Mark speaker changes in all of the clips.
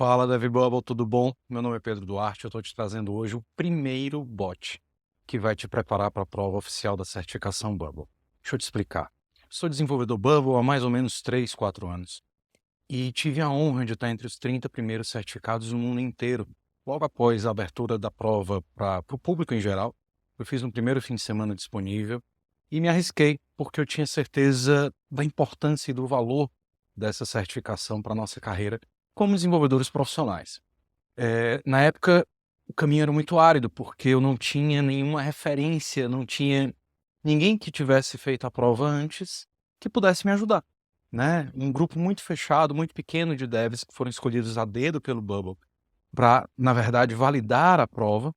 Speaker 1: Fala, DevBubble, tudo bom? Meu nome é Pedro Duarte, eu estou te trazendo hoje o primeiro bot que vai te preparar para a prova oficial da certificação Bubble. Deixa eu te explicar. Sou desenvolvedor Bubble há mais ou menos 3, 4 anos e tive a honra de estar entre os 30 primeiros certificados no mundo inteiro. Logo após a abertura da prova para o público em geral, eu fiz um primeiro fim de semana disponível e me arrisquei porque eu tinha certeza da importância e do valor dessa certificação para a nossa carreira como desenvolvedores profissionais. Na época, o caminho era muito árido, porque eu não tinha nenhuma referência, não tinha ninguém que tivesse feito a prova antes que pudesse me ajudar, né. Um grupo muito fechado, muito pequeno de devs que foram escolhidos a dedo pelo Bubble para, na verdade, validar a prova,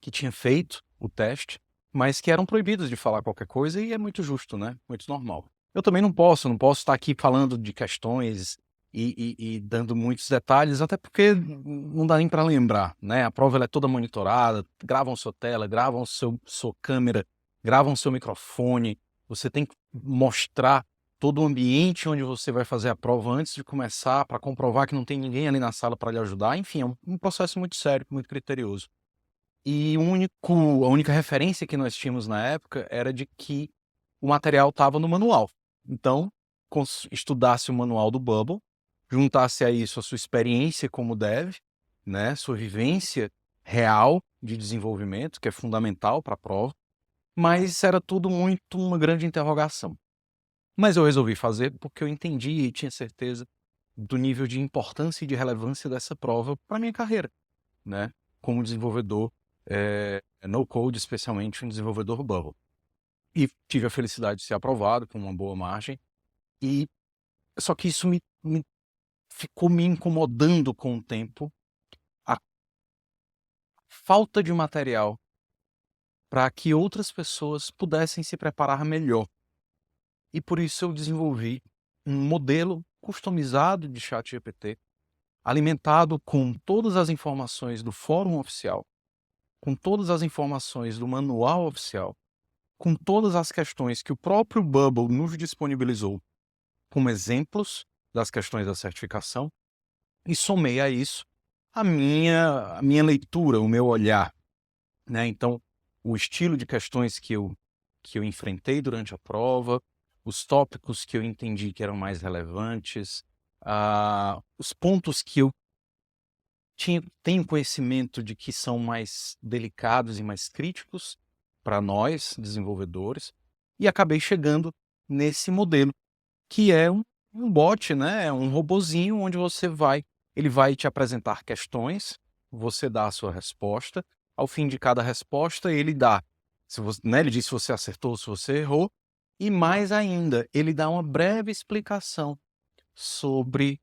Speaker 1: que tinha feito o teste, mas que eram proibidos de falar qualquer coisa e é muito justo, né, muito normal. Eu também não posso estar aqui falando de questões e dando muitos detalhes, até porque não dá nem para lembrar, né, a prova ela é toda monitorada, gravam sua tela, gravam sua câmera, gravam seu microfone, você tem que mostrar todo o ambiente onde você vai fazer a prova antes de começar, para comprovar que não tem ninguém ali na sala para lhe ajudar, enfim, é um processo muito sério, muito criterioso. E a única referência que nós tínhamos na época era de que o material estava no manual. Então, estudasse o manual do Bubble, juntasse a isso a sua experiência como dev, né, sua vivência real de desenvolvimento, que é fundamental para a prova, mas era tudo muito uma grande interrogação. Mas eu resolvi fazer porque eu entendi e tinha certeza do nível de importância e de relevância dessa prova para minha carreira, né, como desenvolvedor, no code, especialmente um desenvolvedor Bubble. E tive a felicidade de ser aprovado com uma boa margem, e só que isso me ficou me incomodando com o tempo, a falta de material para que outras pessoas pudessem se preparar melhor. E por isso eu desenvolvi um modelo customizado de ChatGPT, alimentado com todas as informações do fórum oficial, com todas as informações do manual oficial, com todas as questões que o próprio Bubble nos disponibilizou como exemplos das questões da certificação, e somei a isso a minha leitura, o meu olhar, né. Então, o estilo de questões que eu enfrentei durante a prova, os tópicos que eu entendi que eram mais relevantes, os pontos que eu tenho conhecimento de que são mais delicados e mais críticos para nós desenvolvedores, e acabei chegando nesse modelo, que é um bot, né, é um robozinho onde ele vai te apresentar questões, você dá a sua resposta, ao fim de cada resposta ele dá, se você, né, ele diz se você acertou ou se você errou, e mais ainda, ele dá uma breve explicação sobre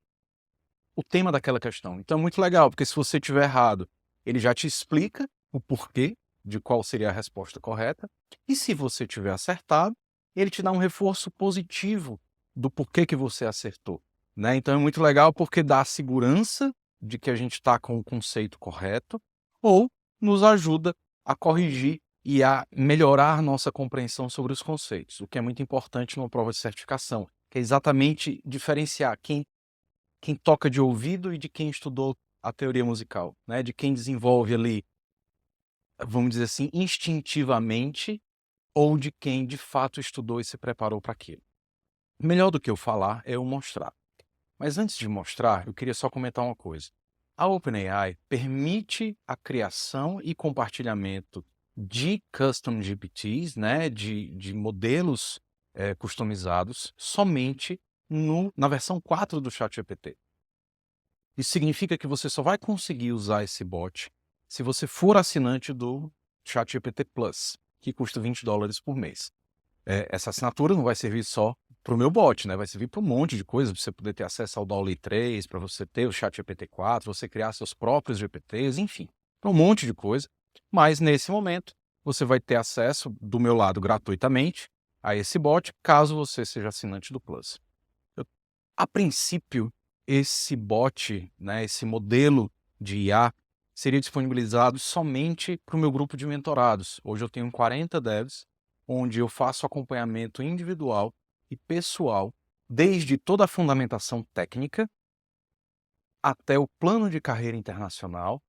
Speaker 1: o tema daquela questão. Então é muito legal, porque se você tiver errado, ele já te explica o porquê de qual seria a resposta correta, e se você tiver acertado, ele te dá um reforço positivo do porquê que você acertou, né. Então é muito legal, porque dá a segurança de que a gente está com o conceito correto, ou nos ajuda a corrigir e a melhorar nossa compreensão sobre os conceitos, o que é muito importante numa prova de certificação, que é exatamente diferenciar quem toca de ouvido e de quem estudou a teoria musical, né, de quem desenvolve ali, vamos dizer assim, instintivamente, ou de quem de fato estudou e se preparou para aquilo. Melhor do que eu falar é eu mostrar. Mas antes de mostrar, eu queria só comentar uma coisa. A OpenAI permite a criação e compartilhamento de custom GPTs, né, de modelos customizados, somente na versão 4 do ChatGPT. Isso significa que você só vai conseguir usar esse bot se você for assinante do ChatGPT Plus, que custa $20 por mês. Essa assinatura não vai servir só para o meu bot, né, vai servir para um monte de coisa, para você poder ter acesso ao DALL-E 3, para você ter o ChatGPT 4, você criar seus próprios GPTs, enfim, para um monte de coisa. Mas nesse momento, você vai ter acesso, do meu lado, gratuitamente, a esse bot, caso você seja assinante do Plus. Eu A princípio, esse bot, né, esse modelo de IA, seria disponibilizado somente para o meu grupo de mentorados. Hoje eu tenho 40 devs, onde eu faço acompanhamento individual e pessoal, desde toda a fundamentação técnica até o plano de carreira internacional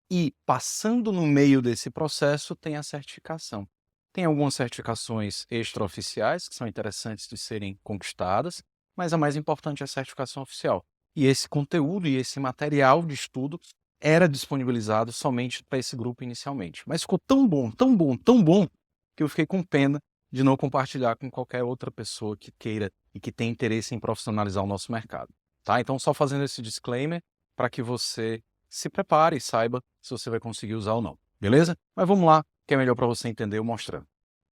Speaker 1: e, passando no meio desse processo, tem a certificação. Tem algumas certificações extraoficiais que são interessantes de serem conquistadas, mas a mais importante é a certificação oficial. E esse conteúdo e esse material de estudo era disponibilizado somente para esse grupo inicialmente. Mas ficou tão bom, tão bom, tão bom, que eu fiquei com pena de não compartilhar com qualquer outra pessoa que queira e que tenha interesse em profissionalizar o nosso mercado. Tá? Então, só fazendo esse disclaimer para que você se prepare e saiba se você vai conseguir usar ou não. Beleza? Mas vamos lá, que é melhor para você entender eu mostrando.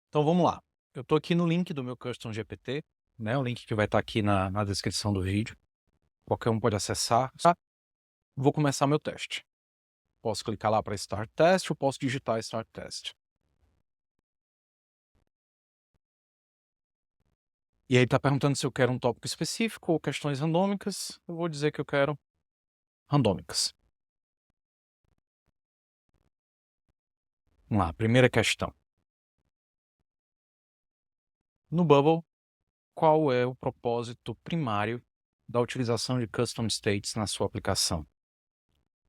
Speaker 1: Então vamos lá. Eu estou aqui no link do meu Custom GPT, né? O link que vai estar aqui na descrição do vídeo. Qualquer um pode acessar. Tá? Vou começar meu teste. Posso clicar lá para Start Test ou posso digitar Start Test. E aí está perguntando se eu quero um tópico específico ou questões randômicas. Eu vou dizer que eu quero randômicas. Vamos lá, primeira questão. No Bubble, qual é o propósito primário da utilização de Custom States na sua aplicação?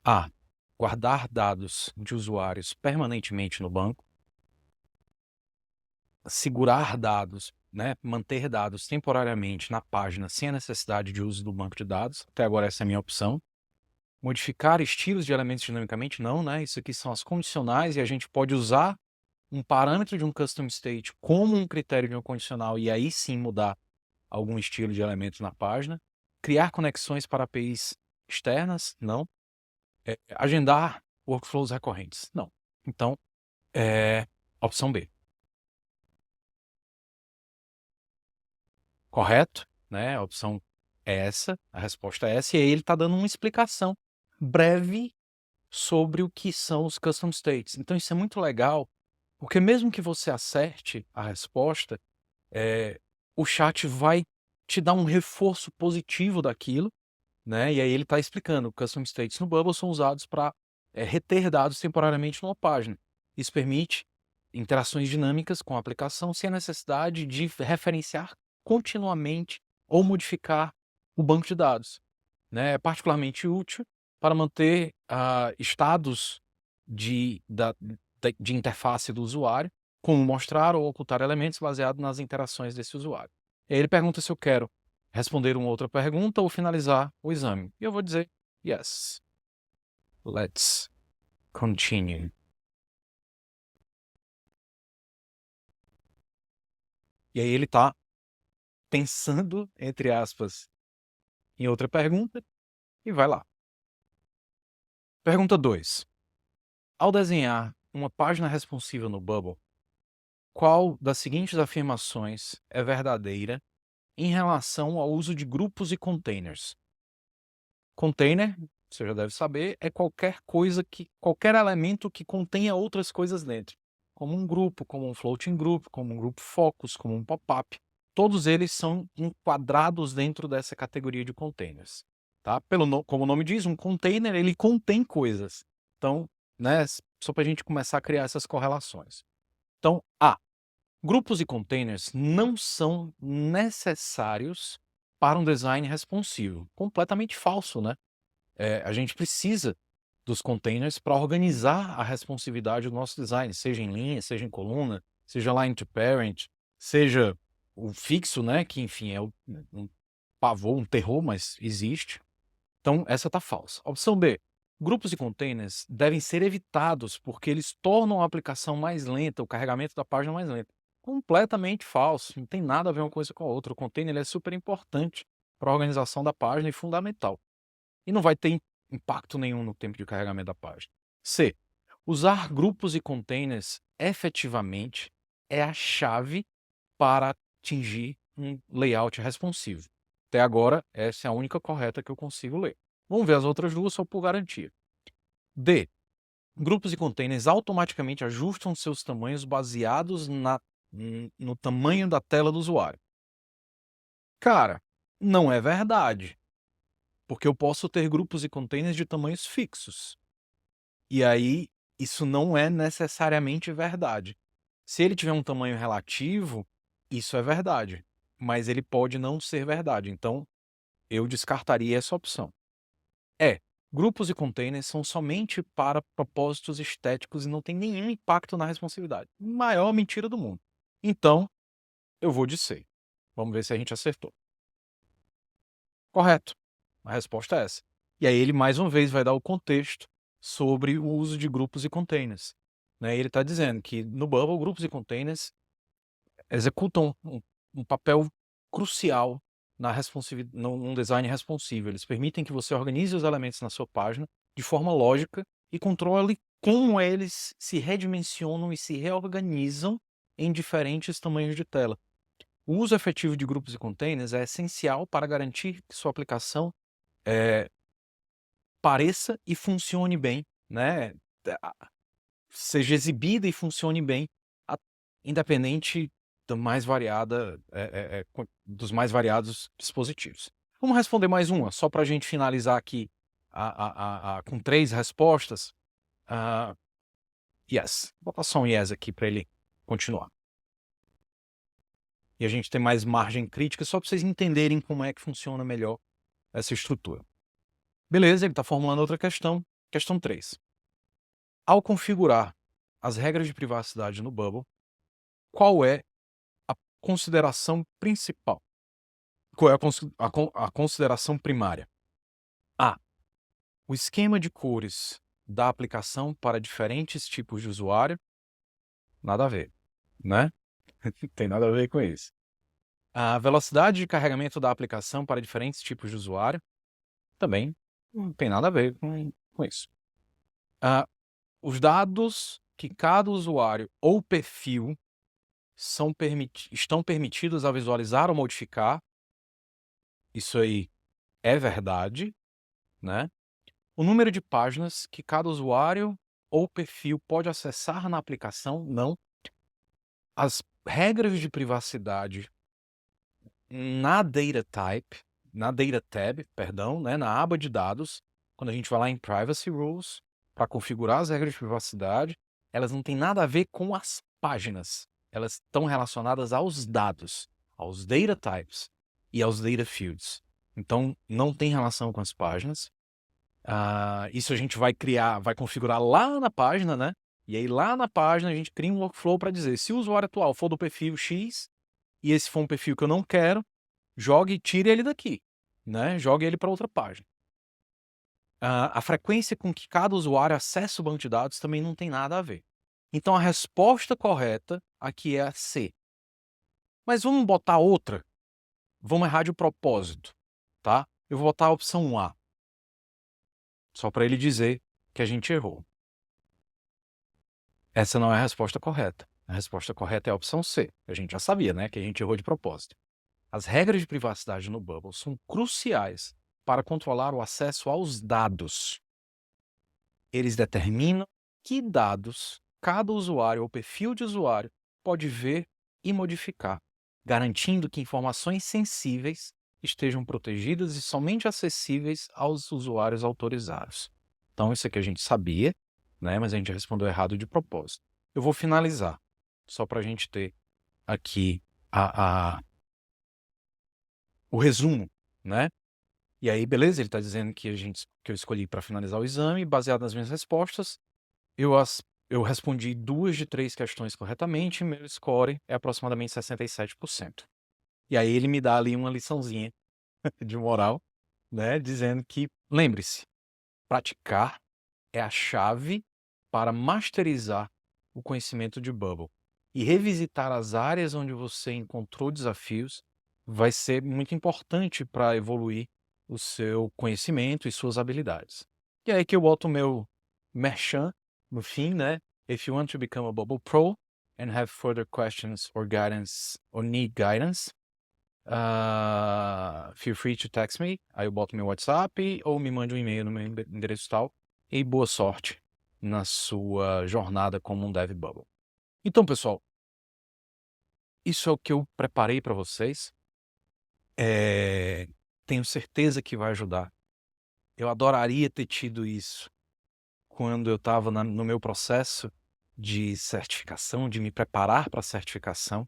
Speaker 1: A. Guardar dados de usuários permanentemente no banco. Segurar dados, né? Manter dados temporariamente na página sem a necessidade de uso do banco de dados. Até agora essa é a minha opção. Modificar estilos de elementos dinamicamente? Não, né? Isso aqui são as condicionais e a gente pode usar um parâmetro de um custom state como um critério de um condicional e aí sim mudar algum estilo de elementos na página. Criar conexões para APIs externas? Não. Agendar workflows recorrentes? Não. Então, opção B. Correto? Né? A opção é essa, a resposta é essa, e aí ele está dando uma explicação breve sobre o que são os custom states. Então isso é muito legal, porque mesmo que você acerte a resposta, o chat vai te dar um reforço positivo daquilo, né? E aí ele está explicando, custom states no Bubble são usados para reter dados temporariamente numa página. Isso permite interações dinâmicas com a aplicação sem a necessidade de referenciar continuamente ou modificar o banco de dados. Né? É particularmente útil para manter estados de interface do usuário, como mostrar ou ocultar elementos baseados nas interações desse usuário. E aí ele pergunta se eu quero responder uma outra pergunta ou finalizar o exame. E eu vou dizer yes. Let's continue. E aí ele está pensando, entre aspas, em outra pergunta e vai lá. Pergunta 2. Ao desenhar uma página responsiva no Bubble, qual das seguintes afirmações é verdadeira em relação ao uso de grupos e containers? Container, você já deve saber, é qualquer qualquer elemento que contenha outras coisas dentro, como um grupo, como um floating group, como um grupo focus, como um pop-up. Todos eles são enquadrados dentro dessa categoria de containers. Tá? Como o nome diz, um container ele contém coisas. Então, né, só para a gente começar a criar essas correlações. Então, A. Grupos e containers não são necessários para um design responsivo. Completamente falso, né? A gente precisa dos containers para organizar a responsividade do nosso design, seja em linha, seja em coluna, seja line to parent, seja o fixo, né? Que, enfim, é um pavor, um terror, mas existe. Então, essa está falsa. Opção B. Grupos e containers devem ser evitados porque eles tornam a aplicação mais lenta, o carregamento da página mais lento. Completamente falso, não tem nada a ver uma coisa com a outra. O container é super importante para a organização da página e fundamental. E não vai ter impacto nenhum no tempo de carregamento da página. C. Usar grupos e containers efetivamente é a chave para atingir um layout responsivo. Até agora, essa é a única correta que eu consigo ler. Vamos ver as outras duas só por garantia. D. Grupos e containers automaticamente ajustam seus tamanhos baseados no tamanho da tela do usuário. Cara, não é verdade. Porque eu posso ter grupos e containers de tamanhos fixos. E aí, isso não é necessariamente verdade. Se ele tiver um tamanho relativo, isso é verdade. Mas ele pode não ser verdade. Então, eu descartaria essa opção. Grupos e containers são somente para propósitos estéticos e não tem nenhum impacto na responsividade. Maior mentira do mundo. Então, eu vou de C. Vamos ver se a gente acertou. Correto. A resposta é essa. E aí ele mais uma vez vai dar o contexto sobre o uso de grupos e containers, né. Ele está dizendo que no Bubble, grupos e containers executam um papel crucial na num design responsivo. Eles permitem que você organize os elementos na sua página de forma lógica e controle como eles se redimensionam e se reorganizam em diferentes tamanhos de tela. O uso efetivo de grupos e containers é essencial para garantir que sua aplicação pareça e funcione bem, né, seja exibida e funcione bem, a independente da mais variada, dos mais variados dispositivos. Vamos responder mais uma, só para a gente finalizar aqui com 3 respostas. Ah, yes. Vou botar só um yes aqui para ele continuar. E a gente tem mais margem crítica, só para vocês entenderem como é que funciona melhor essa estrutura. Beleza, ele está formulando outra questão. Questão 3. Ao configurar as regras de privacidade no Bubble, qual é a consideração principal? Qual é a consideração primária? A. O esquema de cores da aplicação para diferentes tipos de usuário. Nada a ver, né? Não tem nada a ver com isso. A velocidade de carregamento da aplicação para diferentes tipos de usuário. Também não tem nada a ver com isso. Os dados que cada usuário ou perfil estão permitidos a visualizar ou modificar. Isso aí é verdade, né? O número de páginas que cada usuário ou perfil pode acessar na aplicação, não. As regras de privacidade na Data Tab, perdão, né, na aba de dados, quando a gente vai lá em Privacy Rules, para configurar as regras de privacidade, elas não têm nada a ver com as páginas. Elas estão relacionadas aos dados, aos data types e aos data fields. Então, não tem relação com as páginas. Isso a gente vai configurar lá na página, né? E aí lá na página a gente cria um workflow para dizer, se o usuário atual for do perfil X, e esse for um perfil que eu não quero, tire ele daqui, né? Jogue ele para outra página. A frequência com que cada usuário acessa o banco de dados também não tem nada a ver. Então a resposta correta aqui é a C. Mas vamos botar outra? Vamos errar de propósito, tá? Eu vou botar a opção A. Só para ele dizer que a gente errou. Essa não é a resposta correta. A resposta correta é a opção C. A gente já sabia, né, que a gente errou de propósito. As regras de privacidade no Bubble são cruciais para controlar o acesso aos dados. Eles determinam que dados cada usuário ou perfil de usuário pode ver e modificar, garantindo que informações sensíveis estejam protegidas e somente acessíveis aos usuários autorizados. Então, isso aqui a gente sabia, né, mas a gente respondeu errado de propósito. Eu vou finalizar, só para a gente ter aqui o resumo, né? E aí, beleza, ele está dizendo que eu escolhi para finalizar o exame, baseado nas minhas respostas, eu respondi 2 de 3 questões corretamente, meu score é aproximadamente 67%. E aí ele me dá ali uma liçãozinha de moral, né, dizendo que, lembre-se, praticar é a chave para masterizar o conhecimento de Bubble. E revisitar as áreas onde você encontrou desafios vai ser muito importante para evoluir o seu conhecimento e suas habilidades. E aí que eu boto o meu merchan no fim, né? If you want to become a Bubble Pro and have further questions or guidance or need guidance, feel free to text me. Aí eu boto meu WhatsApp ou me mande um e-mail no meu endereço tal. E boa sorte na sua jornada como um Dev Bubble. Então, pessoal, isso é o que eu preparei para vocês. Tenho certeza que vai ajudar. Eu adoraria ter tido isso quando eu estava no meu processo de certificação, de me preparar para a certificação.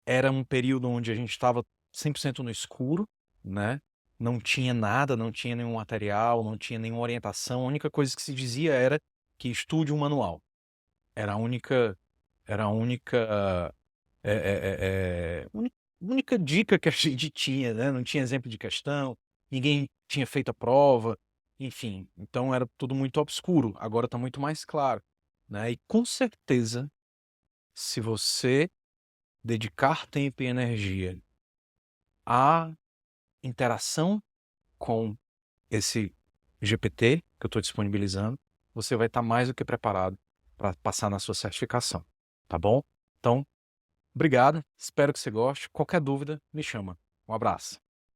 Speaker 1: Era um período onde a gente estava 100% no escuro, né? não tinha nada, não tinha nenhum material, não tinha nenhuma orientação, a única coisa que se dizia era que estude um manual. Era a única, única dica que a gente tinha, né, não tinha exemplo de questão, ninguém tinha feito a prova, enfim, então era tudo muito obscuro, agora está muito mais claro, né, e com certeza, se você dedicar tempo e energia à interação com esse GPT que eu estou disponibilizando, você vai estar mais do que preparado para passar na sua certificação, tá bom? Então, obrigado, espero que você goste. Qualquer dúvida, me chama. Um abraço.